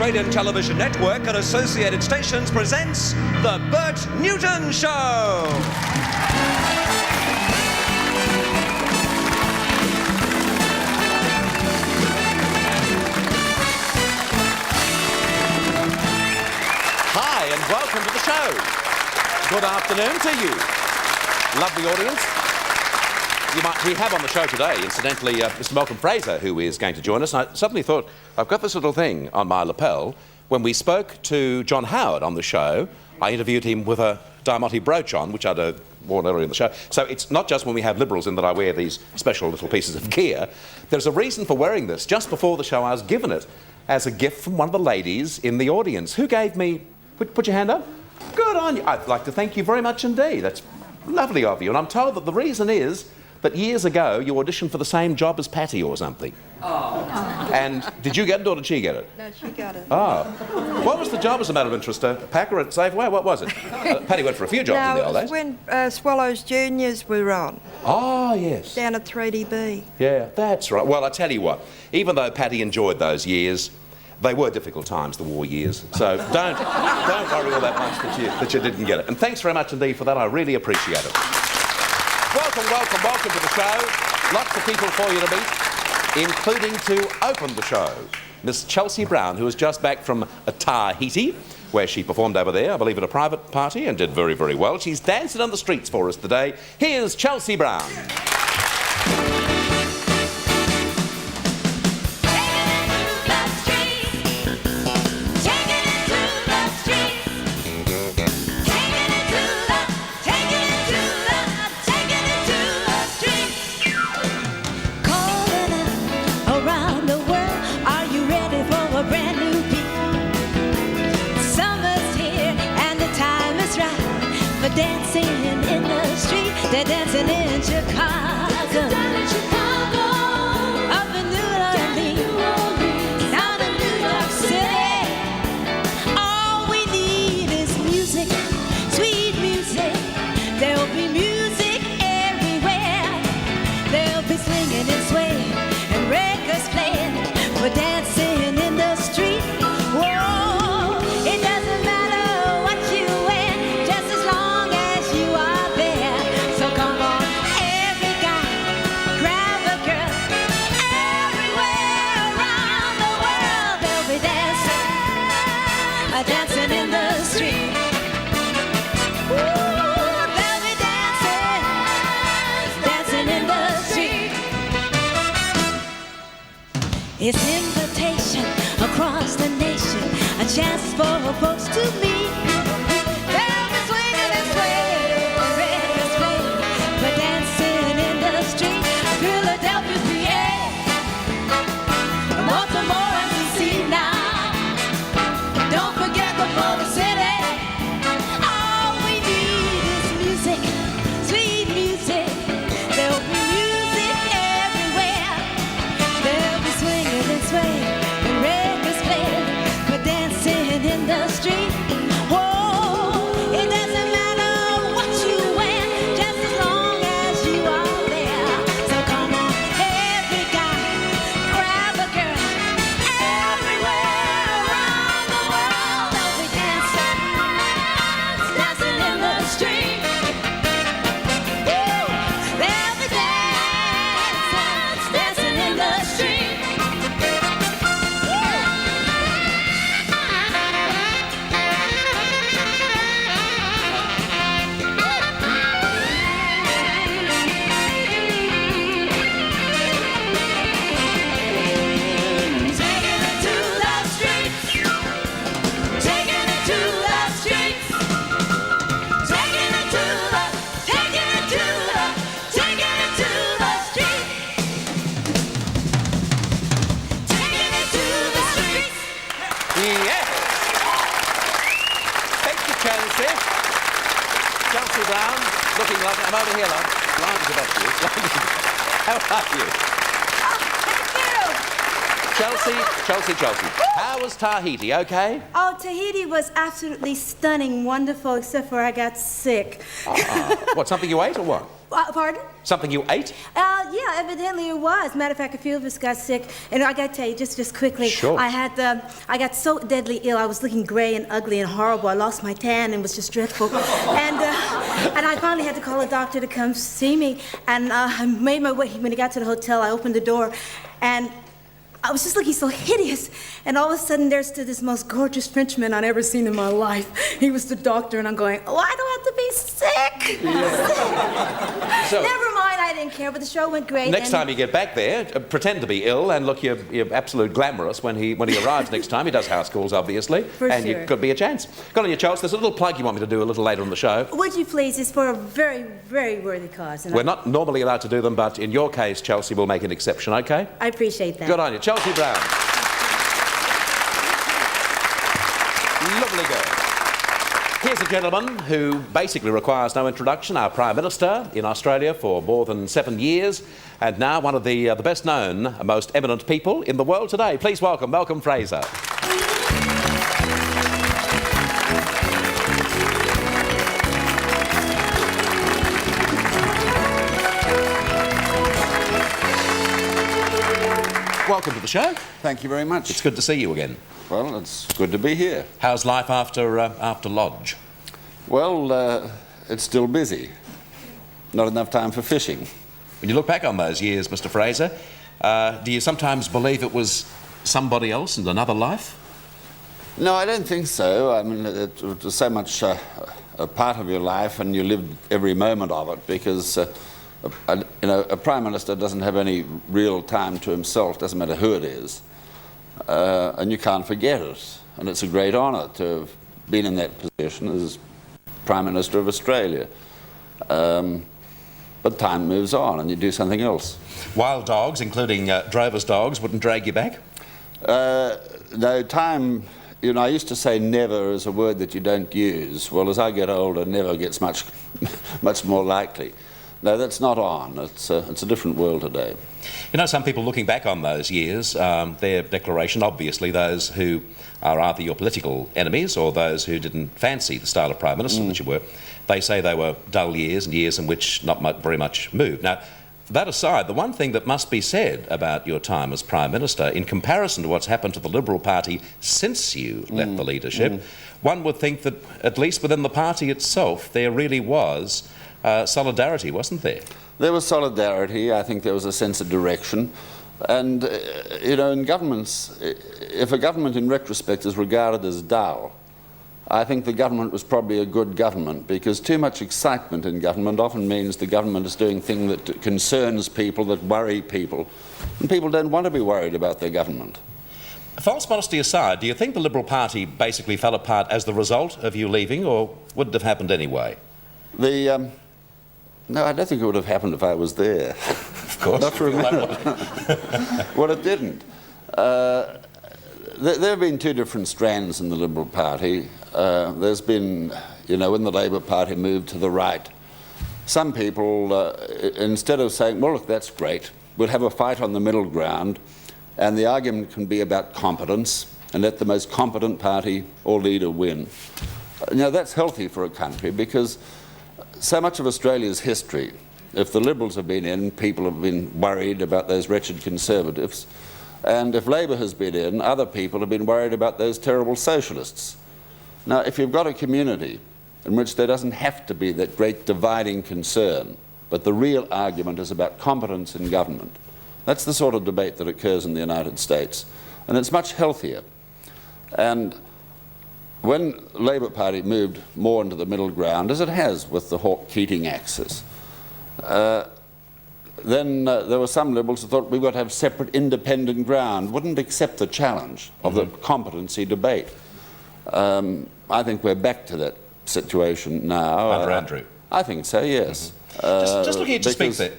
Australian Television Network and associated stations presents The Bert Newton Show. Hi, and welcome to the show. Good afternoon to you. Lovely audience. We have on the show today, incidentally, Mr. Malcolm Fraser, who is going to join us. And I suddenly thought, I've got this little thing on my lapel. When we spoke to John Howard on the show, I interviewed him with a diamante brooch on, which I'd worn earlier in the show. So it's not just when we have Liberals in that I wear these special little pieces of gear. There's a reason for wearing this. Just before the show, I was given it as a gift from one of the ladies in the audience. Who gave me... Put your hand up. Good on you. I'd like to thank you very much indeed. That's lovely of you. And I'm told that the reason is that years ago you auditioned for the same job as Patty or something. Oh. And did you get it or did she get it? No, she got it. Oh. What was the job, as a matter of interest? Packer at Safeway? What was it? Patty went for a few jobs in the old days. No, it was when Swallows Juniors were on. Oh, yes. Down at 3DB. Yeah, that's right. Well, I tell you what, even though Patty enjoyed those years, they were difficult times, the war years. So don't worry all that much that you didn't get it. And thanks very much indeed for that. I really appreciate it. Welcome to the show. Lots of people for you to meet, including to open the show, Miss Chelsea Brown, who is just back from Tahiti, where she performed over there, I believe at a private party, and did very, very well. She's dancing on the streets for us today. Here's Chelsea Brown. Dancing in the street, they're dancing in Chicago, down in Chicago, up in New Orleans, down in New York City. All we need is music, sweet music. There'll be music everywhere. They'll be swinging and swaying and records playing. We're dancing in the street. Whoa, it doesn't matter what you wear, just as long as you are there. So come on, every guy, grab a girl. Everywhere around the world, they'll be dancing, dancing in the street. Ooh, they'll be dancing, dancing in the street. It's invitation across the nation, a chance for folks to meet. They'll be swinging and swaying, records playing, but dancing in the street. Philadelphia, PA, Baltimore, and DC now. Don't forget the Motor City. All we need is music, sweet music. There'll be music everywhere. They'll be swinging and swaying and records playing, but dancing in the street. Whoa, it doesn't matter what you wear, just as long as you are there. So come on, every guy, grab a girl. Everywhere around the world, they'll be dancing, dancing in the street. Woo, they'll be dancing, dancing in the street. Chelsea Brown, looking like... I'm over here, love. Lying about you. How are you? Chelsea. How was Tahiti, okay? Oh, Tahiti was absolutely stunning, wonderful, except for I got sick. What, something you ate or what? Pardon? Something you ate? Yeah, evidently it was. Matter of fact, a few of us got sick, and I got to tell you, just quickly. Sure. I got so deadly ill. I was looking gray and ugly and horrible. I lost my tan and was just dreadful. and I finally had to call a doctor to come see me. And I made my way. When he got to the hotel, I opened the door, and I was just looking so hideous, and all of a sudden there stood this most gorgeous Frenchman I'd ever seen in my life. He was the doctor, and I'm going, oh, I don't have to be sick. So, never mind, I didn't care, but the show went great. next time you get back there, pretend to be ill and look you're absolute glamorous when he arrives next time. He does house calls, obviously, and sure. you could be a chance. Got on your choice. There's a little plug you want me to do a little later in the show. Would you please? It's for a very, very worthy cause. And We're not normally allowed to do them, but in your case, Chelsea will make an exception, okay? I appreciate that. Good on you. Chelsea Brown. Lovely girl. Here's a gentleman who basically requires no introduction, our Prime Minister in Australia for more than 7 years, and now one of the best known, most eminent people in the world today. Please welcome Malcolm Fraser. Welcome to the show. Thank you very much. It's good to see you again. Well, it's good to be here. How's life after Lodge? Well, it's still busy. Not enough time for fishing. When you look back on those years, Mr. Fraser, do you sometimes believe it was somebody else in another life? No, I don't think so. I mean, it was so much a part of your life, and you lived every moment of it, because a Prime Minister doesn't have any real time to himself, doesn't matter who it is, and you can't forget it. And it's a great honour to have been in that position as Prime Minister of Australia. But time moves on and you do something else. Wild dogs, including drovers' dogs, wouldn't drag you back? No, time, I used to say never is a word that you don't use. Well, as I get older, never gets much more likely. No, that's not on. It's a different world today. Some people looking back on those years, their declaration, obviously those who are either your political enemies or those who didn't fancy the style of Prime Minister that you were, they say they were dull years and years in which not very much moved. Now, that aside, the one thing that must be said about your time as Prime Minister, in comparison to what's happened to the Liberal Party since you left the leadership, one would think that, at least within the party itself, there really was solidarity, wasn't there? There was solidarity. I think there was a sense of direction. And, in governments, if a government in retrospect is regarded as dull, I think the government was probably a good government, because too much excitement in government often means the government is doing things that concerns people, that worry people, and people don't want to be worried about their government. False modesty aside, do you think the Liberal Party basically fell apart as the result of you leaving, or would it have happened anyway? No, I don't think it would have happened if I was there. Of course. Not for a minute. Well, it didn't. There have been two different strands in the Liberal Party. There's been, when the Labour Party moved to the right, some people, instead of saying, well, look, that's great, we'll have a fight on the middle ground, and the argument can be about competence, and let the most competent party or leader win. That's healthy for a country, because so much of Australia's history, if the Liberals have been in, people have been worried about those wretched Conservatives, and if Labor has been in, other people have been worried about those terrible Socialists. Now, if you've got a community in which there doesn't have to be that great dividing concern, but the real argument is about competence in government, that's the sort of debate that occurs in the United States, and it's much healthier. And when the Labour Party moved more into the middle ground, as it has with the Hawke-Keating axis, then there were some Liberals who thought we've got to have separate independent ground, wouldn't accept the challenge of the competency debate. I think we're back to that situation now. Under Andrew? I think so, yes. Just looking at you speak there.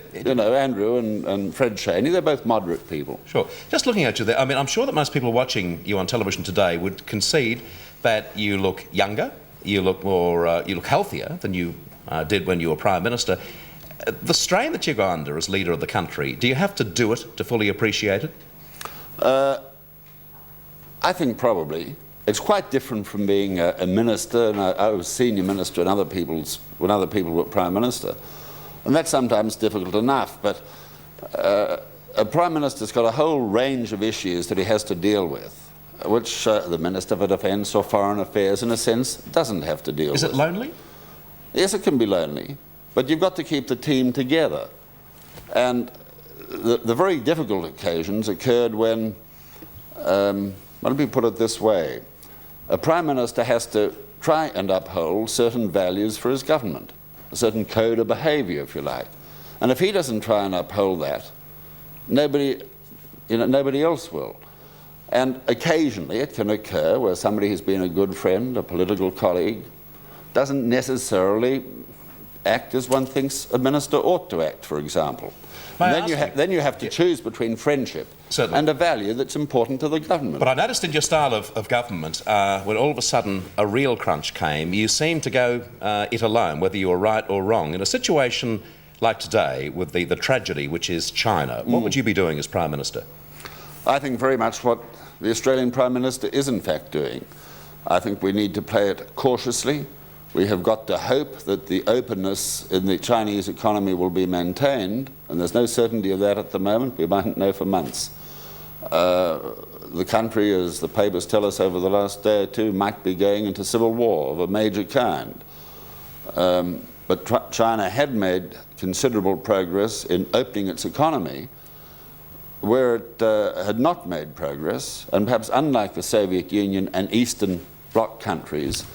Andrew and Fred Chaney, they're both moderate people. Sure. Just looking at you there, I mean, I'm sure that most people watching you on television today would concede that you look younger, you look more, you look healthier than you did when you were Prime Minister. The strain that you go under as leader of the country, do you have to do it to fully appreciate it? I think probably. It's quite different from being a minister, and I was senior minister when other people were Prime Minister. And that's sometimes difficult enough, but a Prime Minister's got a whole range of issues that he has to deal with, which the Minister for Defence or Foreign Affairs, in a sense, doesn't have to deal with. Is it lonely? Yes, it can be lonely, but you've got to keep the team together. And the very difficult occasions occurred when, let me put it this way, a Prime Minister has to try and uphold certain values for his government, a certain code of behaviour, if you like. And if he doesn't try and uphold that, nobody else will. And occasionally it can occur where somebody who's been a good friend, a political colleague, doesn't necessarily act as one thinks a minister ought to act, for example. And then you have to choose between friendship and a value that's important to the government. But I noticed in your style of government, when all of a sudden a real crunch came, you seemed to go it alone, whether you were right or wrong. In a situation like today, with the tragedy which is China, what would you be doing as Prime Minister? I think very much what the Australian Prime Minister is in fact doing. I think we need to play it cautiously. We have got to hope that the openness in the Chinese economy will be maintained, and there's no certainty of that at the moment. We mightn't know for months. The country, as the papers tell us over the last day or two, might be going into civil war of a major kind. But China had made considerable progress in opening its economy, where it had not made progress, and perhaps unlike the Soviet Union and Eastern Bloc countries,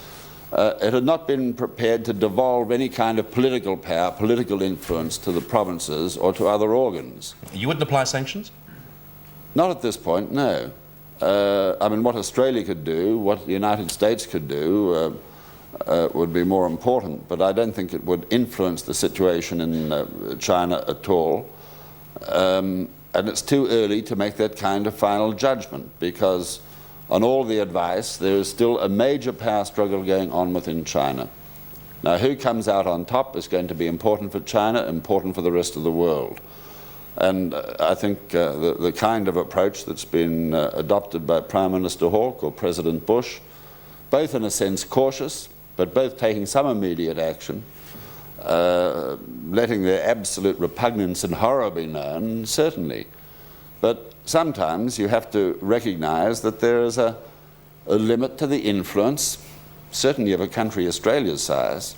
it had not been prepared to devolve any kind of political power, political influence to the provinces or to other organs. You wouldn't apply sanctions? Not at this point, no. I mean, what Australia could do, what the United States could do, would be more important, but I don't think it would influence the situation in China at all. And it's too early to make that kind of final judgment, because on all the advice, there is still a major power struggle going on within China. Now, who comes out on top is going to be important for China, important for the rest of the world. And I think the kind of approach that's been adopted by Prime Minister Hawke or President Bush, both in a sense cautious, but both taking some immediate action, letting their absolute repugnance and horror be known, certainly. But sometimes you have to recognise that there is a limit to the influence, certainly of a country Australia's size,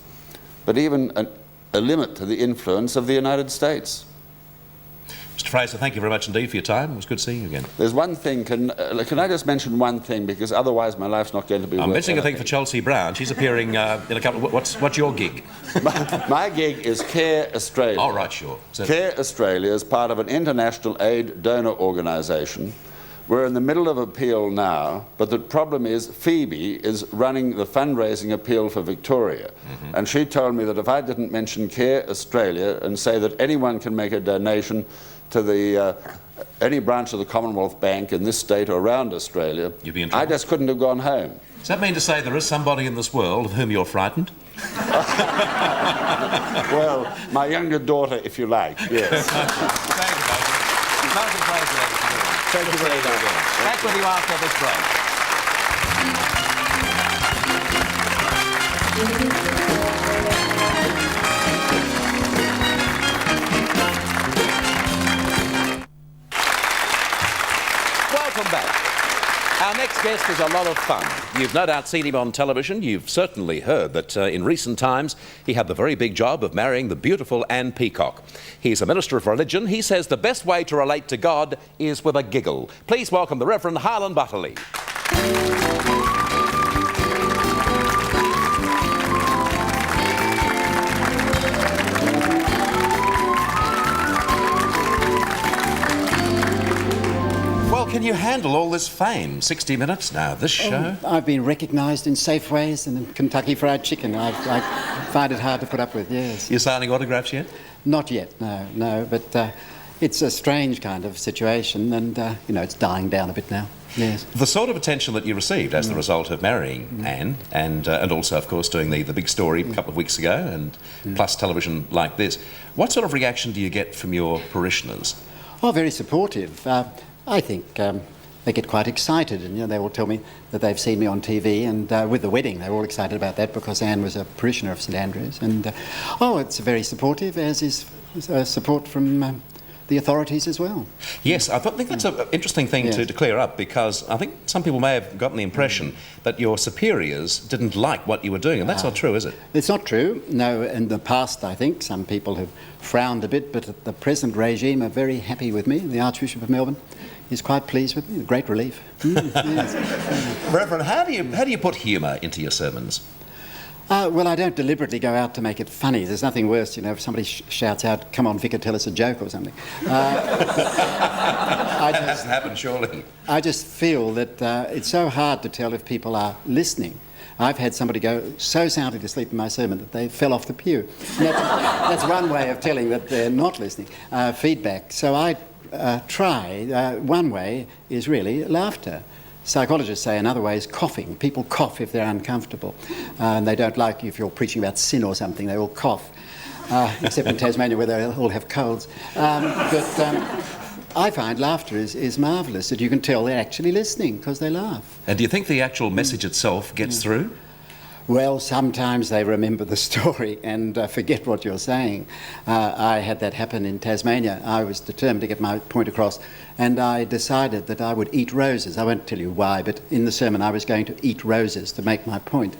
but even a limit to the influence of the United States. Mr. Fraser, thank you very much indeed for your time. It was good seeing you again. There's one thing, can I just mention one thing, because otherwise my life's not going to be I'm worth mentioning a thing anything. for Chelsea Brown. She's appearing in a couple of... What's your gig? My gig is Care Australia. Oh, right, sure. Care Australia is part of an international aid donor organisation. We're in the middle of appeal now, but the problem is Phoebe is running the fundraising appeal for Victoria. And she told me that if I didn't mention Care Australia and say that anyone can make a donation to the any branch of the Commonwealth Bank in this state or around Australia, you'd be in trouble. I just couldn't have gone home. Does that mean to say there is somebody in this world of whom you're frightened? Well, my younger daughter, if you like, yes. Thank you, Malcolm Fraser. Thank you very much. Back with you after this break. Welcome back. Our next guest is a lot of fun. You've no doubt seen him on television. You've certainly heard that in recent times he had the very big job of marrying the beautiful Anne Peacock. He's a minister of religion. He says the best way to relate to God is with a giggle. Please welcome the Reverend Harlan Butterley. Well, can you handle all this fame? 60 Minutes now, this show? I've been recognised in Safeways and in Kentucky Fried Chicken. I find it hard to put up with, yes. You're signing autographs yet? Not yet, no, but it's a strange kind of situation, and, you know, it's dying down a bit now, yes. The sort of attention that you received as the result of marrying Anne, and also, of course, doing the big story a couple of weeks ago, and plus television like this, what sort of reaction do you get from your parishioners? Oh, very supportive. I think they get quite excited, and they all tell me that they've seen me on TV, and with the wedding they were all excited about that because Anne was a parishioner of St Andrews, and it's very supportive, as is support from the authorities as well. Yes, I think that's an interesting thing to clear up, because I think some people may have gotten the impression that your superiors didn't like what you were doing, and that's not true, is it? It's not true. No, in the past I think some people have frowned a bit, but the present regime are very happy with me. The Archbishop of Melbourne is quite pleased with me, a great relief. Yes. Reverend, how do you put humour into your sermons? Well, I don't deliberately go out to make it funny. There's nothing worse, if somebody shouts out, "Come on, Vicar, tell us a joke," or something. That doesn't happen, surely. I just feel that it's so hard to tell if people are listening. I've had somebody go so soundly to sleep in my sermon that they fell off the pew. And that's one way of telling that they're not listening. Feedback. So I try. One way is really laughter. Psychologists say another way is coughing. People cough if they're uncomfortable, and they don't like you if you're preaching about sin or something. They all cough, except in Tasmania where they all have colds. I find laughter is marvellous, that you can tell they're actually listening because they laugh. And do you think the actual message itself gets through? Well, sometimes they remember the story and forget what you're saying. I had that happen in Tasmania. I was determined to get my point across, and I decided that I would eat roses. I won't tell you why, but in the sermon I was going to eat roses to make my point.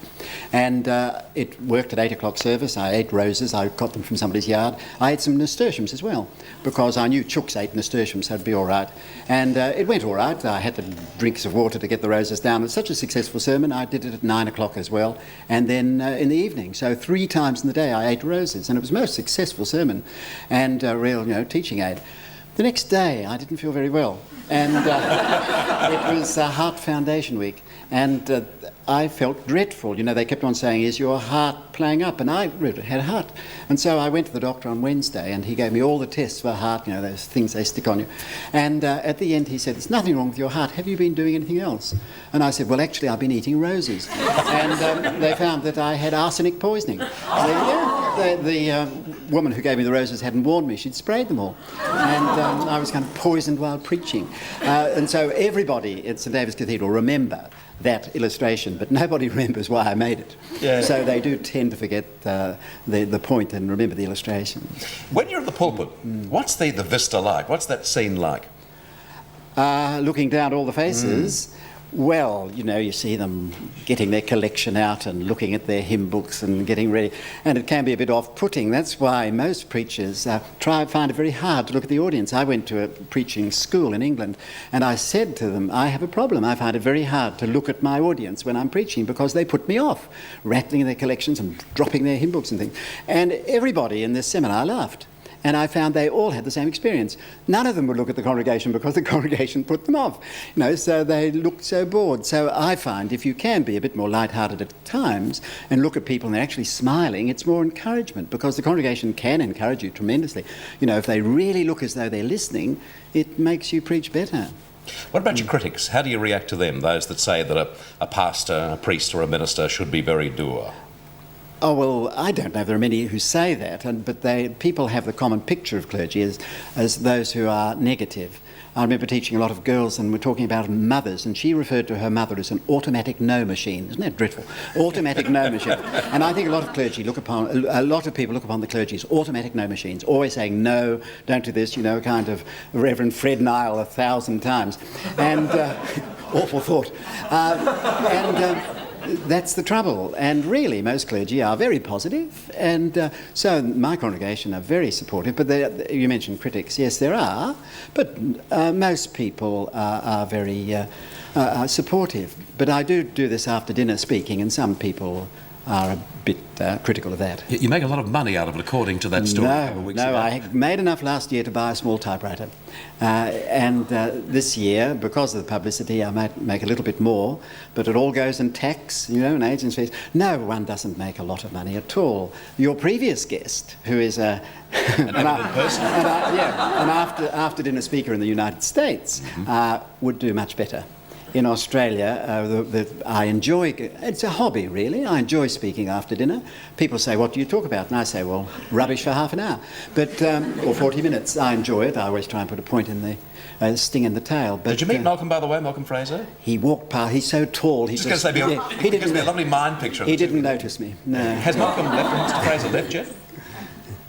And it worked at 8 o'clock service. I ate roses. I got them from somebody's yard. I ate some nasturtiums as well, because I knew chooks ate nasturtiums, so it'd be all right. And it went all right. I had to drink some water to get the roses down. It's such a successful sermon. I did it at 9 o'clock as well, and then in the evening. So 3 times in the day I ate roses, and it was a most successful sermon and a real teaching aid. The next day I didn't feel very well, and it was Heart Foundation Week, and I felt dreadful. They kept on saying, "Is your heart playing up?" And I really had a heart. And so I went to the doctor on Wednesday, and he gave me all the tests for heart, those things they stick on you. And at the end he said, "There's nothing wrong with your heart. Have you been doing anything else?" And I said, "Well, actually, I've been eating roses." And they found that I had arsenic poisoning. The woman who gave me the roses hadn't warned me. She'd sprayed them all. And I was kind of poisoned while preaching. And so everybody at St David's Cathedral remember that illustration, but nobody remembers why I made it. Yeah. So they do tend to forget the point and remember the illustrations. When you're at the pulpit, what's the vista like? What's that scene like? Looking down at all the faces, well, you see them getting their collection out and looking at their hymn books and getting ready, and it can be a bit off-putting. That's why most preachers find it very hard to look at the audience. I went to a preaching school in England, and I said to them, I have a problem. I find it very hard to look at my audience when I'm preaching because they put me off, rattling their collections and dropping their hymn books and things. And everybody in this seminar laughed. And I found they all had the same experience. None of them would look at the congregation because the congregation put them off. So they looked so bored. So I find if you can be a bit more light-hearted at times and look at people and they're actually smiling, it's more encouragement, because the congregation can encourage you tremendously. If they really look as though they're listening, it makes you preach better. What about your critics? How do you react to them, those that say that a pastor, a priest or a minister should be very dour? Oh, well, I don't know if there are many who say that, but people have the common picture of clergy as those who are negative. I remember teaching a lot of girls, and we're talking about mothers, and she referred to her mother as an automatic no machine. Isn't that dreadful? Automatic no machine. And I think a lot of people look upon the clergy as automatic no machines, always saying no, don't do this, kind of Reverend Fred Nile 1,000 times. And awful thought. That's the trouble, and really most clergy are very positive, and so my congregation are very supportive. But you mentioned critics. Yes, there are, but most people are very supportive. But I do this after dinner speaking, and some people are a bit critical of that. You make a lot of money out of it, according to that story. No, I made enough last year to buy a small typewriter. And this year, because of the publicity, I might make a little bit more, but it all goes in tax, and agents' fees. No, one doesn't make a lot of money at all. Your previous guest, who is an after-dinner speaker in the United States, would do much better. in Australia, I enjoy, it's a hobby really, I enjoy speaking after dinner. People say, what do you talk about? And I say, well, rubbish for half an hour, but, or 40 minutes. I enjoy it. I always try and put a point in the sting in the tail. But, Did you meet Malcolm, by the way, Malcolm Fraser? He walked past, he's so tall. Just going to say, he gives me a lovely mind picture. He didn't notice me, no. Has Malcolm left, Mr. Fraser left, Jeff?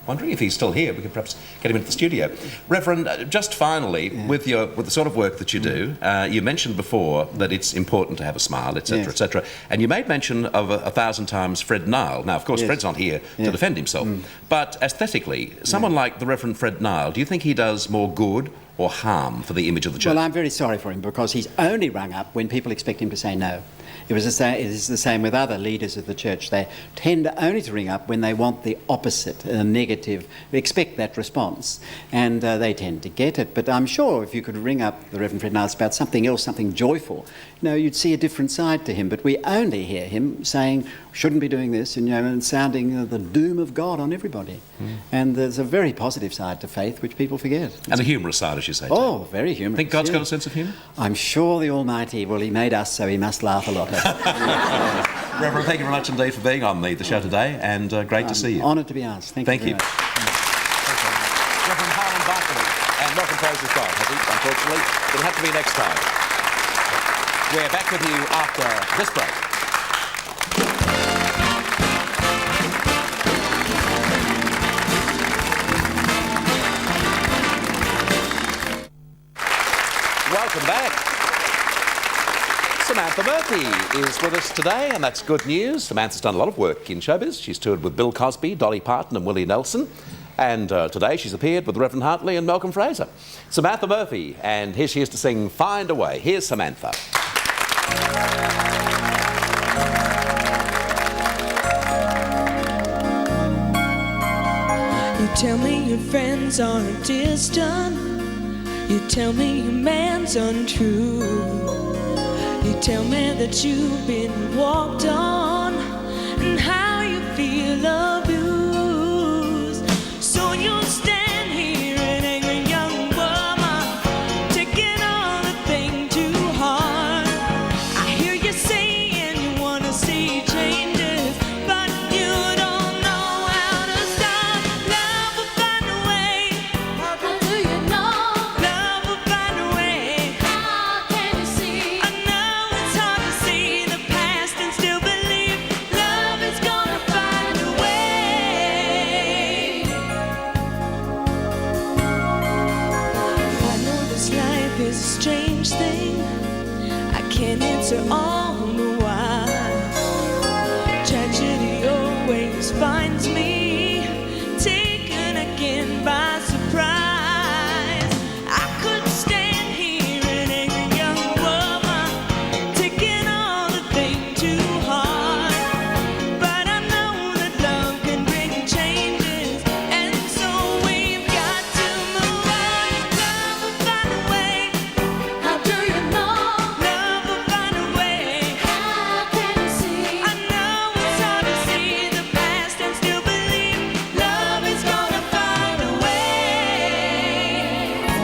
Wondering if he's still here. We could perhaps get him into the studio. Reverend, just finally, with the sort of work that you do, you mentioned before that it's important to have a smile, etc., Yes. etc., and you made mention of 1,000 times Fred Nile. Now, of course, Yes. Fred's not here to defend himself, but aesthetically, someone like the Reverend Fred Nile, do you think he does more good or harm for the image of the church? Well, I'm very sorry for him because he's only rung up when people expect him to say no. It is the same with other leaders of the church. They tend only to ring up when they want the opposite, a negative, expect that response, and they tend to get it. But I'm sure if you could ring up the Reverend Fred Niles about something else, something joyful, you'd see a different side to him. But we only hear him saying, shouldn't be doing this, and sounding the doom of God on everybody. And there's a very positive side to faith which people forget. And a humorous side, as you say. Oh, very humorous. Think God's got a sense of humour? I'm sure the Almighty, well, he made us, so he must laugh a lot. Reverend, thank you very much indeed for being on the show today, and great to see you. Honoured to be asked. Thank you very much. Reverend Harlan Barkley and Malcolm Fraser's gone, has he? Unfortunately, it'll have to be next time. We're back with you after this break. Welcome back. Samantha Murphy is with us today, and that's good news. Samantha's done a lot of work in showbiz. She's toured with Bill Cosby, Dolly Parton and Willie Nelson. And today she's appeared with Reverend Hartley and Malcolm Fraser. Samantha Murphy, and here she is to sing Find a Way. Here's Samantha. You tell me your friends are distant. You tell me your man's untrue. You tell me that you've been walked on and how you feel abused. So you'll stand here an angry young woman, taking all the thing too hard. I hear you saying you want to see changes, but you don't know how to start. Love will find a way. How do you know? Love will find a way. How can you see? I know it's hard to see the past and still believe love is gonna find a way. I know this life is a strange thing. I can't answer all the why. Tragedy always finds me taken again by surprise. I could stand here an angry young woman, taking all the thing too hard. But I know that love can bring changes, and so we've got to move on. Love will find a way. How do you know? Love will find a way. How can you see? I know it's hard to see the past and still believe love is gonna find a way.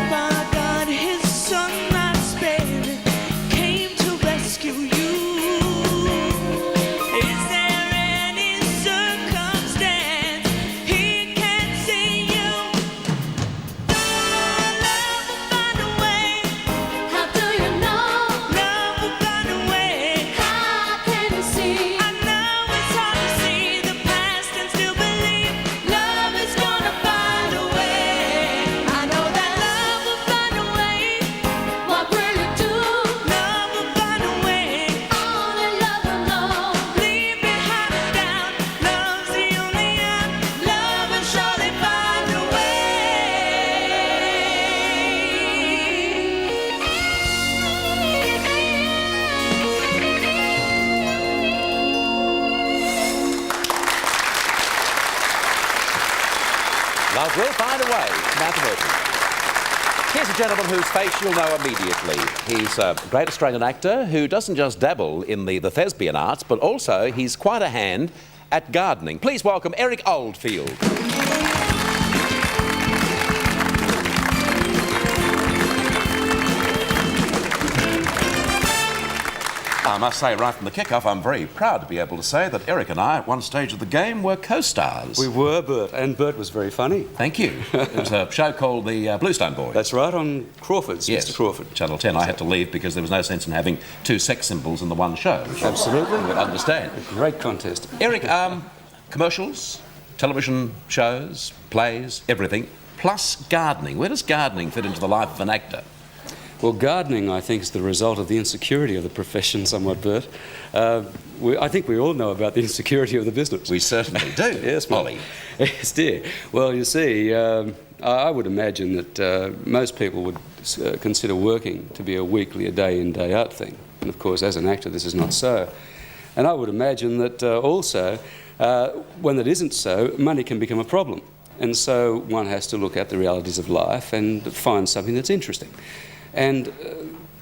Father God, His Son, my Spirit, came to rescue you. Is there any circumstance He can't see you? Love will find a way. How do you know? Love will find a way. How can you see? I know it's hard to see the past and still believe love is gonna find a way. I know that love will find a way. What will it do? Love will find a way. Only love will know. Leave behind the doubt. Love's the only out. Love will surely find a way. Love will find a way. Samantha Murphy. Here's a gentleman whose face you'll know immediately. He's a great Australian actor who doesn't just dabble in the thespian arts, but also he's quite a hand at gardening. Please welcome Eric Oldfield. I must say, right from the kick-off, I'm very proud to be able to say that Eric and I, at one stage of the game, were co-stars. We were, Bert, and Bert was very funny. Thank you. It was a show called the Bluestone Boys. That's right, on Crawford's, Yes, Mr. Crawford. Channel 10. I had to leave because there was no sense in having two sex symbols in the one show. Which Absolutely. you would understand. Great contest. Eric, commercials, television shows, plays, everything, plus gardening. Where does gardening fit into the life of an actor? Well, gardening, I think, is the result of the insecurity of the profession somewhat, Bert. I think we all know about the insecurity of the business. We certainly do. Yes, Molly. Yes, dear. Well, you see, I would imagine that most people would consider working to be a weekly, a day in, day out thing. And of course, as an actor, this is not so. And I would imagine that also, when it isn't so, money can become a problem. And so one has to look at the realities of life and find something that's interesting. And,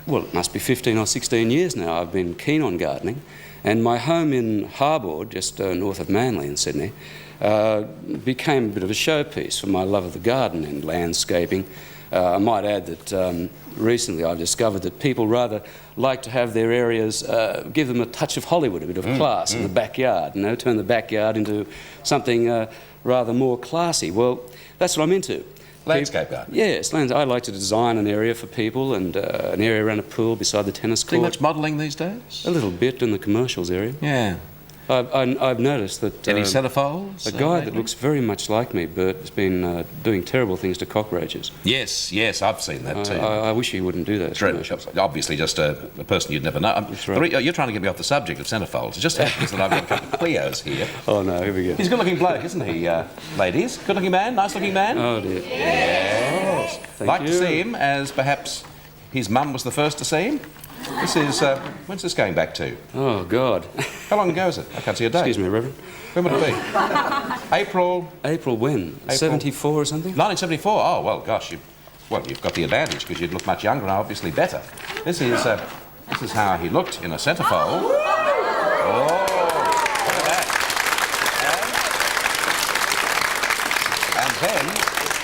well, it must be 15 or 16 years now I've been keen on gardening. And my home in Harbord, just north of Manly in Sydney, became a bit of a showpiece for my love of the garden and landscaping. I might add that recently I've discovered that people rather like to have their areas, give them a touch of Hollywood, a bit of class in the backyard, you know, turn the backyard into something rather more classy. Well, that's what I'm into. Landscape garden? Yes, I like to design an area for people and an area around a pool beside the tennis court. Do much modelling these days? A little bit in the commercials area. Yeah. I've noticed that... Any centrefolds? A guy that looks very much like me, Bert, has been doing terrible things to cockroaches. Yes, I've seen that too. I wish he wouldn't do that. True. Obviously just a person you'd never know. Right. You're trying to get me off the subject of centrefolds. It just happens that I've got a couple of Cleos here. Oh, no, here we go. He's a good-looking bloke, isn't he, ladies? Good-looking man? Nice-looking man? Oh, dear. Yes. Thank you. To see him as perhaps his mum was the first to see him. This is... when's this going back to? Oh, God. How long ago is it? I can't see a date. Excuse me, Reverend. When would it be? April when? 74 or something? 1974. Oh, well, gosh, you've got the advantage because you'd look much younger and obviously better. This is how he looked in a centrefold. Oh, look at that. And then,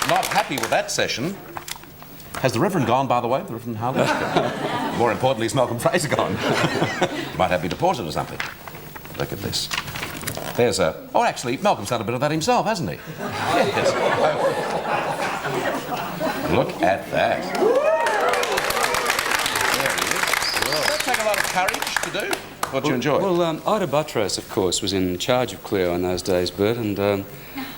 not happy with that session, has the Reverend gone, by the way? The Reverend Harley? More importantly, is Malcolm Fraser gone? Might have me deported or something. Look at this. There's a... Oh, actually, Malcolm's done a bit of that himself, hasn't he? Yes. Look at that. There he is. Does that take a lot of courage to do? What do you enjoy? Well, Ida Buttrose, of course, was in charge of Cleo in those days, Bert, and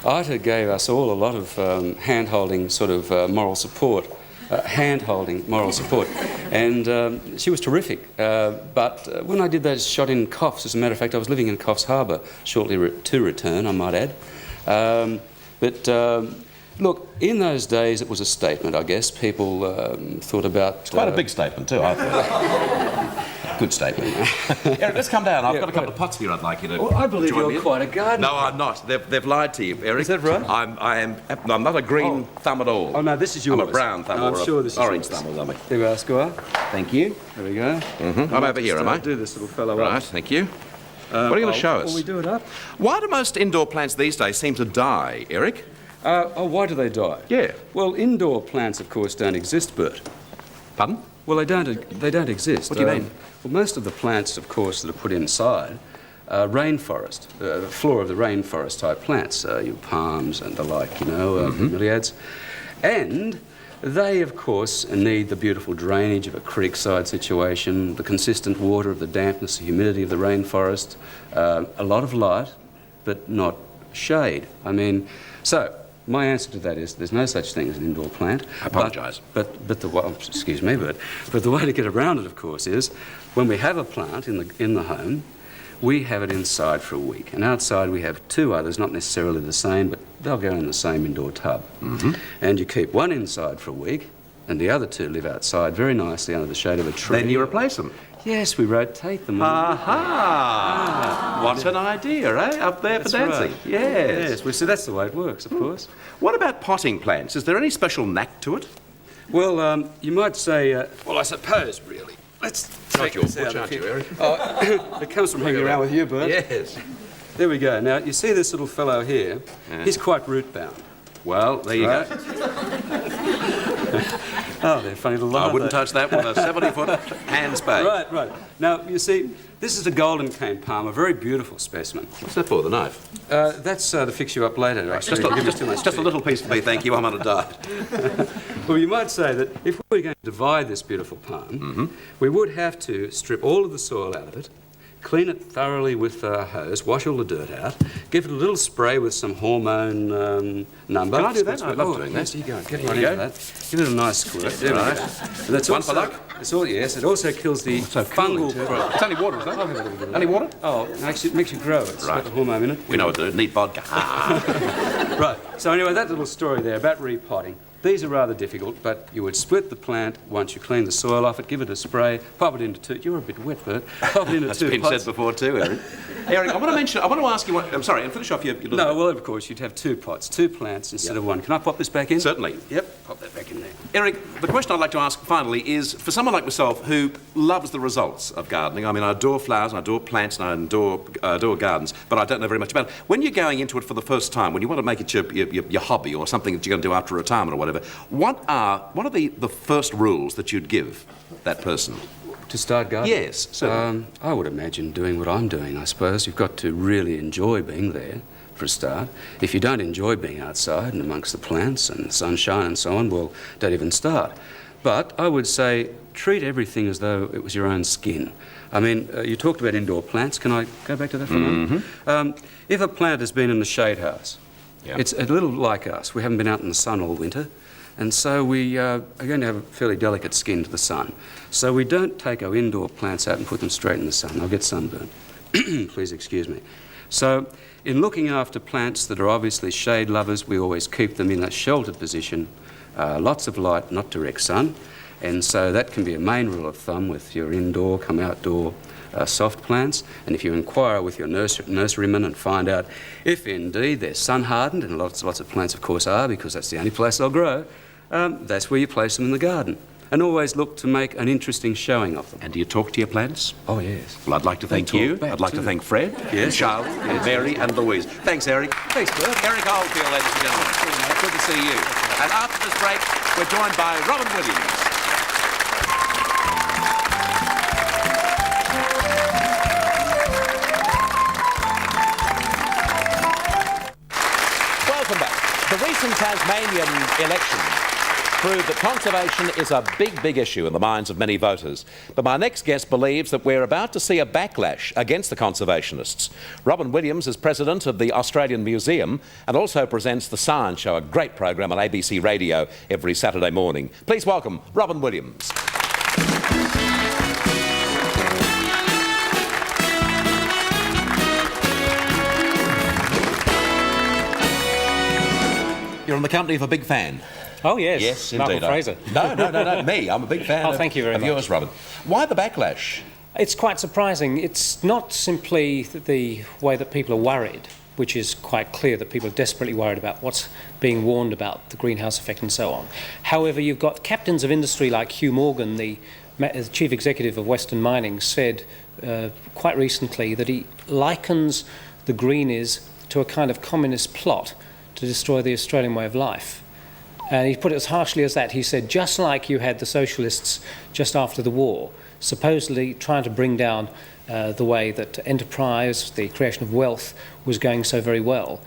Ida gave us all a lot of hand-holding sort of moral support. Hand-holding moral support. And she was terrific. But when I did that shot in Coffs, as a matter of fact, I was living in Coffs Harbour shortly to return, I might add. Look, in those days it was a statement, I guess. People thought about... It's quite a big statement too, I thought. Good statement. Eric, let's come down. I've got a couple of pots here I'd like you to Well, I believe join me you're in. quite a gardener. No, I'm not. They've lied to you, Eric. Is that right? I'm not a green thumb at all. Oh, no, this is yours. I'm a brown thumb I'm or sure a this is orange yours. thumb or something. There we are, Squire. Thank you. There we go. I'm over here, am I? Do this little fellow Right, up. thank you. What are you going to show us? Will we do it up? Why do most indoor plants these days seem to die, Eric? Why do they die? Yeah. Well, indoor plants, of course, don't exist, Bert. Pardon? Well, they don't exist. What do you mean? Well, most of the plants, of course, that are put inside are rainforest, the floor of the rainforest type plants, your palms and the like, you know, bromeliads. And they, of course, need the beautiful drainage of a creekside situation, the consistent water of the dampness, the humidity of the rainforest, a lot of light, but not shade. I mean, so... My answer to that is there's no such thing as an indoor plant. I apologise. But the way to get around it, of course, is when we have a plant in the home, we have it inside for a week, and outside we have two others, not necessarily the same, but they'll go in the same indoor tub. And you keep one inside for a week, and the other two live outside very nicely under the shade of a tree. Then you replace them. Yes, we rotate them. Aha! What an idea, eh? Up there for That's dancing. right. Yes. Yes, well, so that's the way it works, of course. What about potting plants? Is there any special knack to it? Well, you might say, well, I suppose, really. Let's Not take your this out bush, of aren't you, here. Eric? Oh, it comes from hanging around with you, Bert. Yes. There we go. Now, you see this little fellow here? He's quite root-bound. Well, there you go. Oh, they're funny little. I wouldn't touch that with a 70-foot hand spade. Right. Now, you see, this is a golden cane palm, a very beautiful specimen. What's that for, the knife? That's to fix you up later. Just a little piece for me, thank you. I'm on a diet. Well, you might say that if we were going to divide this beautiful palm, we would have to strip all of the soil out of it, clean it thoroughly with a hose, wash all the dirt out, give it a little spray with some hormone number. Can I do that? I love doing that. Yes, you go. Get right into that. Give it a nice squirt. There we go. And that's One for luck? It's all, yes. It also kills the fungal... It's only water, isn't it? Only water? Oh, actually, it makes you grow. It's got the hormone in it. We know what to do. Need vodka. Right. So anyway, that little story there about repotting. These are rather difficult, but you would split the plant once you clean the soil off it, give it a spray, pop it into two... You're a bit wet, Bert. Pop it into That's two been pots. said before too, Eric. Eric, I want to ask you what... I'm sorry, and finish off your little... No, well, of course, you'd have two pots, two plants instead of one. Can I pop this back in? Certainly. Yep, pop that back in there. Eric, the question I'd like to ask finally is, for someone like myself who loves the results of gardening, I mean, I adore flowers, and I adore plants, and I adore gardens, but I don't know very much about it. When you're going into it for the first time, when you want to make it your hobby or something that you're going to do after retirement or whatever, what are the first rules that you'd give that person? To start gardening? Yes, certainly. I would imagine doing what I'm doing, I suppose. You've got to really enjoy being there, for a start. If you don't enjoy being outside and amongst the plants and the sunshine and so on, well, don't even start. But I would say treat everything as though it was your own skin. I mean, you talked about indoor plants. Can I go back to that for a moment? If a plant has been in the shade house, it's a little like us. We haven't been out in the sun all winter. And so we are going to have a fairly delicate skin to the sun. So we don't take our indoor plants out and put them straight in the sun. They'll get sunburned. Please excuse me. So in looking after plants that are obviously shade lovers, we always keep them in a sheltered position, lots of light, not direct sun. And so that can be a main rule of thumb with your indoor, come outdoor soft plants. And if you inquire with your nurseryman and find out if indeed they're sun hardened, and lots of plants of course are, because that's the only place they'll grow, that's where you place them in the garden. And always look to make an interesting showing of them. And do you talk to your plants? Oh, yes. Well, I'd like to thank you. I'd like to thank Fred, Charlotte, and Mary, and Louise. Thanks, Eric. Thanks, Bert. Eric Oldfield, ladies and gentlemen. Good to see you. And after this break, we're joined by Robin Williams. Welcome back. The recent Tasmanian elections proved that conservation is a big issue in the minds of many voters. But my next guest believes that we're about to see a backlash against the conservationists. Robin Williams is president of the Australian Museum and also presents The Science Show, a great program on ABC Radio every Saturday morning. Please welcome Robin Williams. You're in the company of a big fan. Oh, yes. Yes, indeed. Malcolm Fraser. No, me. I'm a big fan Oh, thank you very of much. yours, Robin. Why the backlash? It's quite surprising. It's not simply the way that people are worried, which is quite clear that people are desperately worried about what's being warned about, the greenhouse effect and so on. However, you've got captains of industry like Hugh Morgan, the chief executive of Western Mining, said quite recently that he likens the Greenies to a kind of communist plot to destroy the Australian way of life. And he put it as harshly as that. He said, just like you had the socialists just after the war, supposedly trying to bring down the way that enterprise, the creation of wealth, was going so very well.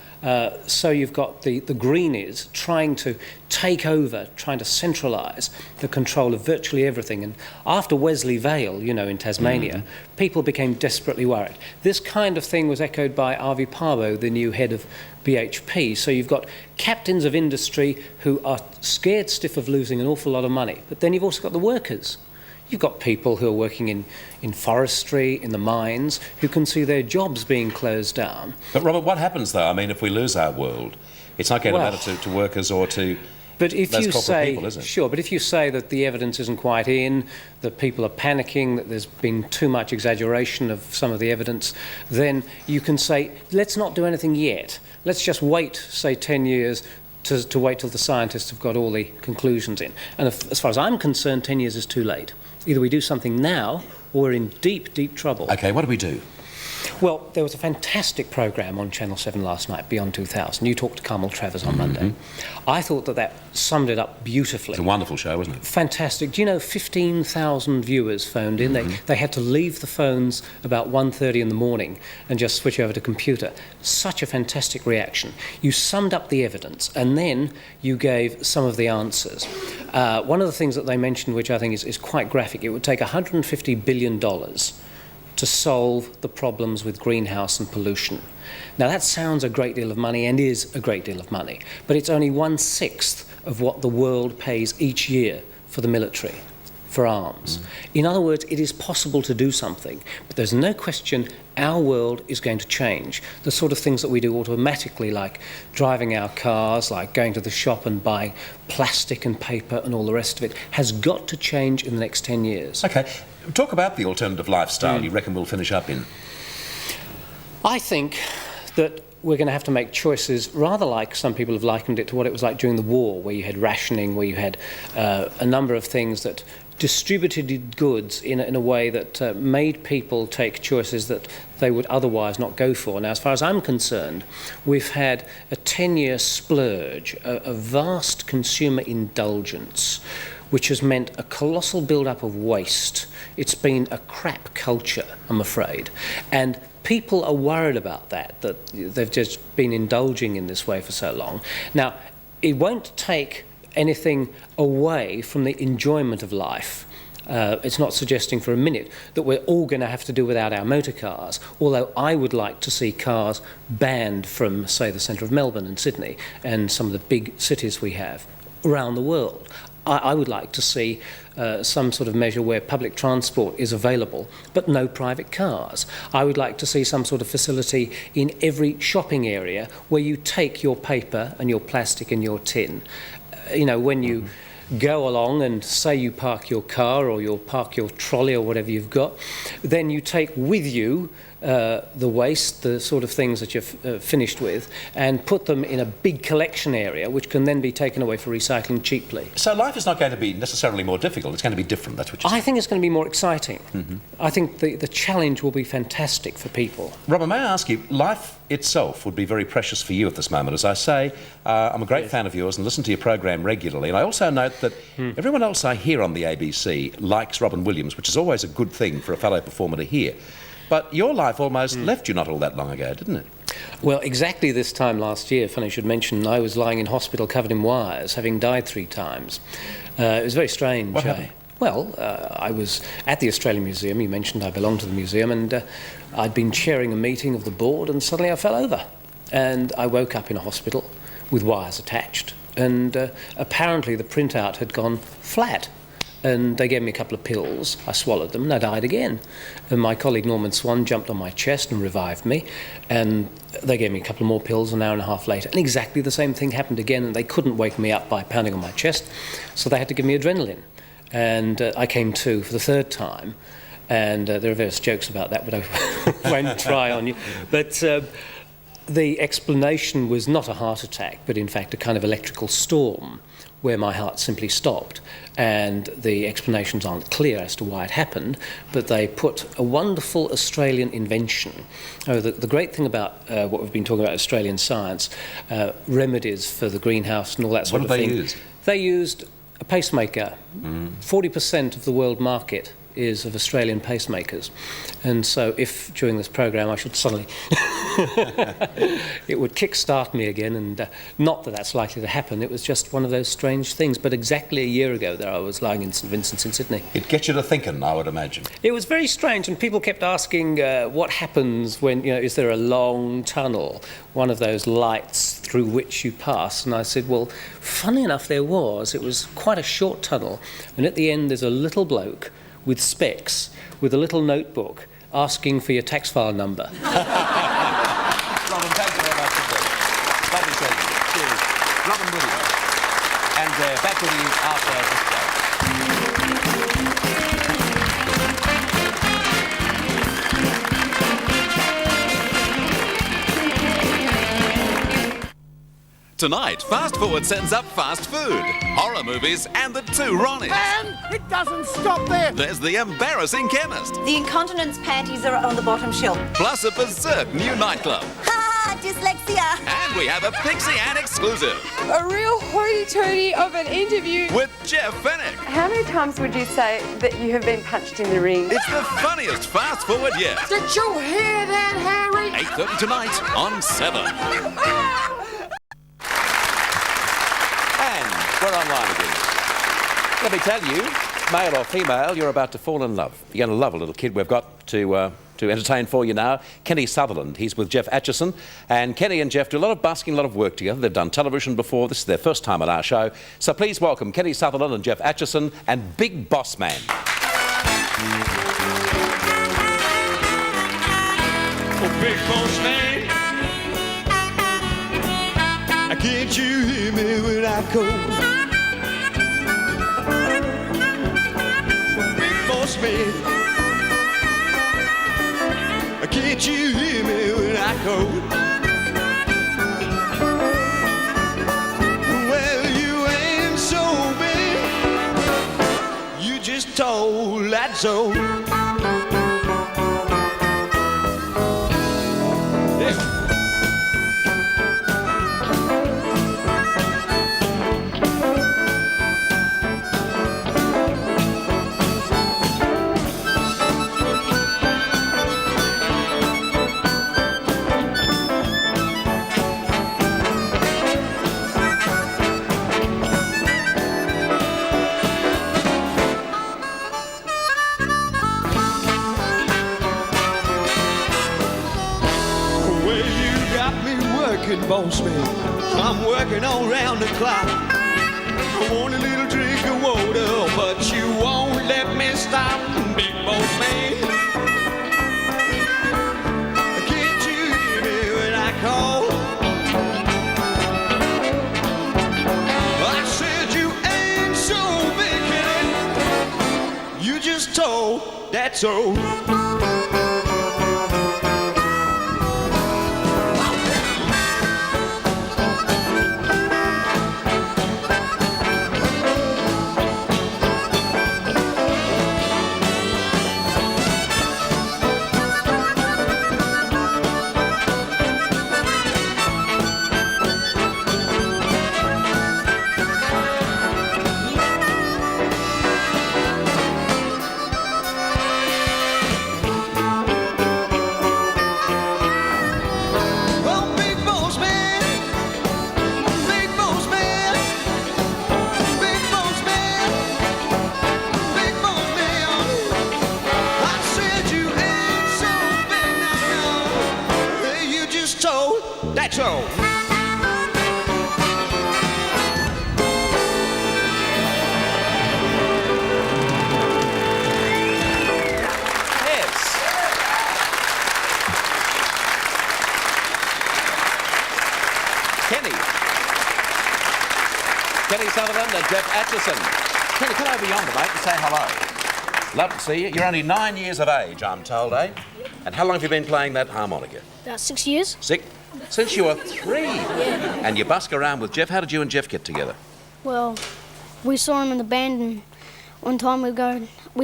So you've got the Greenies trying to take over, trying to centralise the control of virtually everything. And after Wesley Vale, you know, in Tasmania, people became desperately worried. This kind of thing was echoed by Avi Parbo, the new head of BHP. So you've got captains of industry who are scared stiff of losing an awful lot of money. But then you've also got the workers. You've got people who are working in forestry, in the mines, who can see their jobs being closed down. But Robert, what happens though? I mean, if we lose our world, it's not going to matter to workers or to but if those you corporate say, people, is it? Sure, but if you say that the evidence isn't quite in, that people are panicking, that there's been too much exaggeration of some of the evidence, then you can say, let's not do anything yet. Let's just wait, say, 10 years to wait till the scientists have got all the conclusions in. And as far as I'm concerned, 10 years is too late. Either we do something now, or we're in deep trouble. Okay, what do we do? Well, there was a fantastic programme on Channel 7 last night, Beyond 2000. You talked to Carmel Travers on Monday. I thought that summed it up beautifully. It's a wonderful show, wasn't it? Fantastic. Do you know 15,000 viewers phoned in? They had to leave the phones about 1:30 in the morning and just switch over to computer. Such a fantastic reaction. You summed up the evidence and then you gave some of the answers. One of the things that they mentioned, which I think is quite graphic, it would take $150 billion to solve the problems with greenhouse and pollution. Now that sounds a great deal of money and is a great deal of money, but it's only 1/6 of what the world pays each year for the military, for arms. In other words, it is possible to do something, but there's no question our world is going to change. The sort of things that we do automatically, like driving our cars, like going to the shop and buying plastic and paper and all the rest of it, has got to change in the next 10 years. OK, talk about the alternative lifestyle you reckon we'll finish up in. I think that we're going to have to make choices rather like some people have likened it to what it was like during the war, where you had rationing, where you had a number of things that distributed goods in a way that made people take choices that they would otherwise not go for. Now, as far as I'm concerned, we've had a 10-year splurge, a vast consumer indulgence, which has meant a colossal build-up of waste. It's been a crap culture, I'm afraid. And people are worried about that they've just been indulging in this way for so long. Now, it won't take anything away from the enjoyment of life. It's not suggesting for a minute that we're all going to have to do without our motor cars, although I would like to see cars banned from, say, the centre of Melbourne and Sydney and some of the big cities we have around the world. I would like to see some sort of measure where public transport is available, but no private cars. I would like to see some sort of facility in every shopping area where you take your paper and your plastic and your tin. You know, when you go along and say you park your car or you park your trolley or whatever you've got, then you take with you the waste, the sort of things that you've finished with, and put them in a big collection area which can then be taken away for recycling cheaply. So life is not going to be necessarily more difficult, it's going to be different, that's what you're saying? I think it's going to be more exciting. I think the challenge will be fantastic for people. Robert, may I ask you, life itself would be very precious for you at this moment. As I say, I'm a great fan of yours and listen to your program regularly, and I also note that everyone else I hear on the ABC likes Robin Williams, which is always a good thing for a fellow performer to hear. But your life almost left you not all that long ago, didn't it? Well, exactly this time last year, funny I should mention, I was lying in hospital covered in wires, having died 3 times. It was very strange. What happened? Well, I was at the Australian Museum. You mentioned I belonged to the museum, and I'd been chairing a meeting of the board, and suddenly I fell over. And I woke up in a hospital with wires attached, and apparently the printout had gone flat. And they gave me a couple of pills. I swallowed them and I died again. And my colleague Norman Swan jumped on my chest and revived me. And they gave me a couple more pills an hour and a half later. And exactly the same thing happened again, and they couldn't wake me up by pounding on my chest. So they had to give me adrenaline. And I came to for the 3rd time. And there are various jokes about that, but I won't try on you. But the explanation was not a heart attack, but in fact a kind of electrical storm, where my heart simply stopped. And the explanations aren't clear as to why it happened, but they put a wonderful Australian invention. The great thing about what we've been talking about, Australian science, remedies for the greenhouse and all that sort of thing. What did they use? They used a pacemaker. 40% of the world market is of Australian pacemakers. And so if during this program I should suddenly it would kick-start me again, and not that that's likely to happen. It was just one of those strange things. But exactly a year ago there I was lying in St Vincent's in Sydney. It gets you to thinking, I would imagine. It was very strange, and people kept asking what happens when, you know, is there a long tunnel, one of those lights through which you pass? And I said, well, funny enough there was. It was quite a short tunnel, and at the end there's a little bloke with specs, with a little notebook, asking for your tax file number. Robin, thank you very much indeed. Lovely seeing you. Cheers. Robin Williams. And back with you after this break. Tonight, Fast Forward sends up fast food, horror movies, and the two Ronnies. And it doesn't stop there. There's the embarrassing chemist, The incontinence panties are on the bottom shelf. plus a berserk new nightclub. Ha! Dyslexia! And we have a Pixie Ann exclusive A real hoity-toity of an interview. with Jeff Fennick. How many times would you say that you have been punched in the ring? It's the funniest Fast Forward yet. Did you hear that, Harry? 8:30 tonight on 7. And we're online again. Let me tell you, male or female, you're about to fall in love. You're going to love a little kid we've got to entertain for you now. Kenny Sutherland. He's with Jeff Atchison. And Kenny and Jeff do a lot of busking, a lot of work together. They've done television before. This is their first time on our show. So please welcome Kenny Sutherland and Jeff Atchison and Big Boss Man. Oh, big boss man, can't you hear me when I call? Big boss man, can't you hear me when I call? Well, you ain't so big, you just told that so. Boss man, I'm working all round the clock. I want a little drink of water, but you won't let me stop. Big boss man, can't you hear me when I call? I said you ain't so big, you just told that's all. That's all. Yes. Kenny Sutherland and Jeff Atchison. Kenny, come over yonder, mate, and say hello. Love to see you. You're only 9 years of age, I'm told, eh? And how long have you been playing that harmonica? About 6 years. 6? Since you were 3? Yeah. And you busk around with Jeff. How did you and Jeff get together? Well, we saw him in the band, and one time we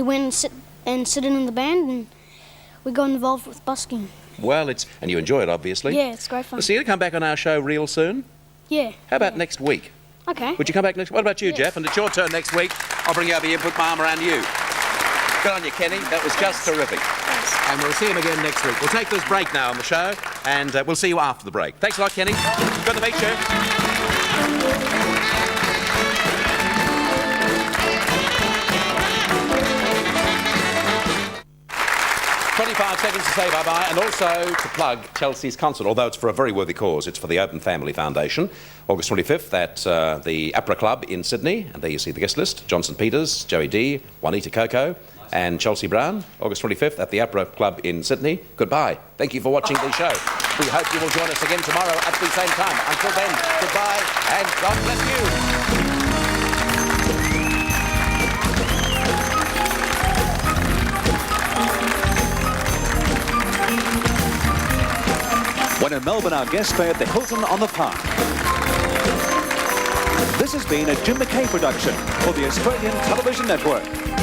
went and sit in the band, and we got involved with busking. Well, and you enjoy it, obviously. Yeah, it's great fun. So you're going to come back on our show real soon? Yeah. How about next week? Okay. Would you come back next? What about you, Yeah. Jeff? And it's your turn next week. I'll bring you over here and put my arm around you. Good on you, Kenny. That was just terrific. Thanks. And we'll see him again next week. We'll take this break now on the show, and we'll see you after the break. Thanks a lot, Kenny. Good to meet you. 25 seconds to say bye-bye, and also to plug Chelsea's concert, although it's for a very worthy cause. It's for the Open Family Foundation, August 25th at the APRA Club in Sydney. And there you see the guest list: Johnson Peters, Joey D, Juanita Coco, and Chelsea Brown. August 25th at the APRA Club in Sydney. Goodbye. Thank you for watching the show. We hope you will join us again tomorrow at the same time. Until then, goodbye, and God bless you. When in Melbourne, our guests stay at the Hilton on the Park. This has been a Jim McKay production for the Australian Television Network.